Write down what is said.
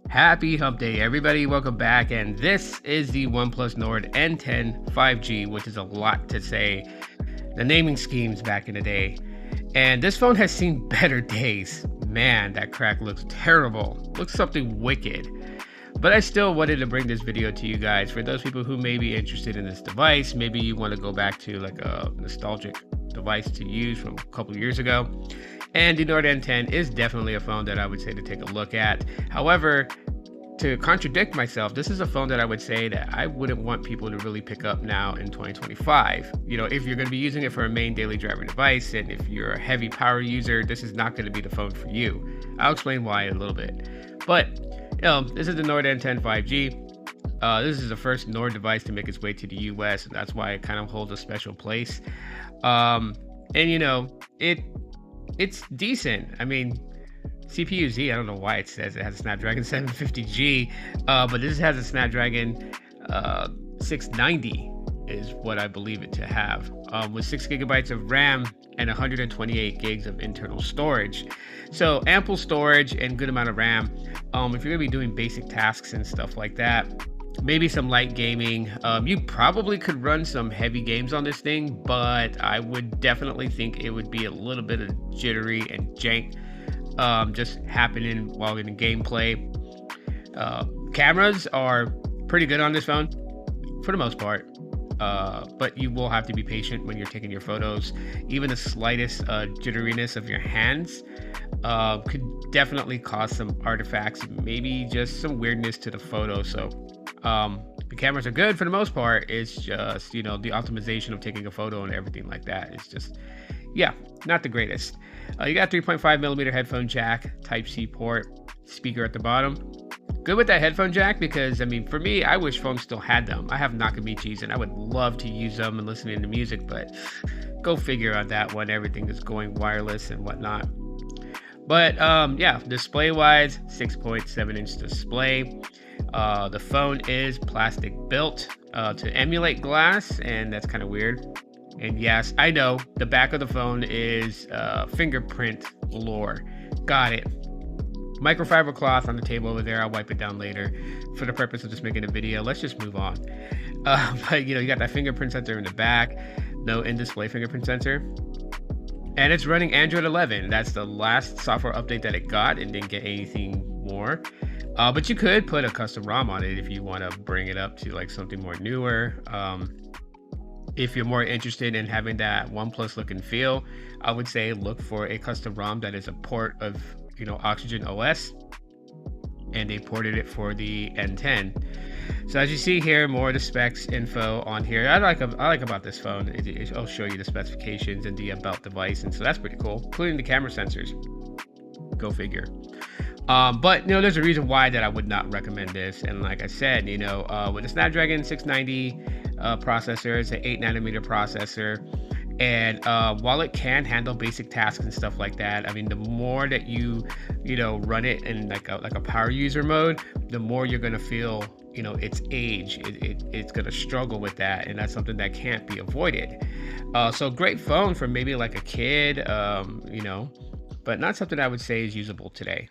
Happy hump day, everybody. Welcome back. And this is the OnePlus Nord N10 5G, which is a lot to say. The naming schemes back in the day. And this phone has seen better days. Man, that crack looks terrible. Looks something wicked. But I still wanted to bring this video to you guys for those people who may be interested in this device. Maybe you want to go back to like a nostalgic device to use from a couple of years ago. And the Nord N10 is definitely a phone that I would say to take a look at. However, to contradict myself, this is a phone that I would say that I wouldn't want people to really pick up now in 2025. You know, if you're going to be using it for a main daily driving device, and if you're a heavy power user, this is not going to be the phone for you. I'll explain why in a little bit. But, this is the Nord N10 5G. This is the first Nord device to make its way to the US, and that's why it kind of holds a special place. And you know, it's decent. I mean, CPU-Z, I don't know why it says it has a Snapdragon 750G, but this has a Snapdragon 690 is what I believe it to have, with 6 gigabytes of RAM and 128 gigs of internal storage. So ample storage and good amount of RAM. If you're gonna be doing basic tasks and stuff like that, maybe some light gaming, you probably could run some heavy games on this thing, but I would definitely think it would be a little bit of jittery and jank just happening while in the gameplay. Cameras are pretty good on this phone for the most part, but you will have to be patient when you're taking your photos. Even the slightest jitteriness of your hands could definitely cause some artifacts, maybe just some weirdness to the photo. So the cameras are good for the most part. It's just, you know, the optimization of taking a photo and everything like that is just, yeah, not the greatest. You got 3.5 millimeter headphone jack, Type-C port, speaker at the bottom. Good with that headphone jack because, I mean, for me, I wish phones still had them. I have Nakamichis and I would love to use them and listening to music, but go figure on that one. Everything is going wireless and whatnot. But yeah, display wise, 6.7 inch display. The phone is plastic built to emulate glass, and that's kind of weird. And yes, I know the back of the phone is fingerprint lore. Got it. Microfiber cloth on the table over there. I'll wipe it down later for the purpose of just making a video. Let's just move on. But you know, you got that fingerprint sensor in the back, no in-display fingerprint sensor. And it's running Android 11. That's the last software update that it got and didn't get anything more. But you could put a custom ROM on it if you want to bring it up to like something more newer. If you're more interested in having that OnePlus look and feel, I would say look for a custom ROM that is a port of, you know, Oxygen OS, and they ported it for the N10. So as you see here, more of the specs info on here. I like about this phone. I'll show you the specifications and the about device, and so that's pretty cool, including the camera sensors. Go figure. But you know, there's a reason why that I would not recommend this. And like I said, you know, with the Snapdragon 690 processor, it's an 8nm processor. And while it can handle basic tasks and stuff like that, I mean, the more that you know, run it in like a power user mode, the more you're gonna feel, you know, its age. It's gonna struggle with that, and that's something that can't be avoided. So great phone for maybe like a kid, you know, but not something I would say is usable today.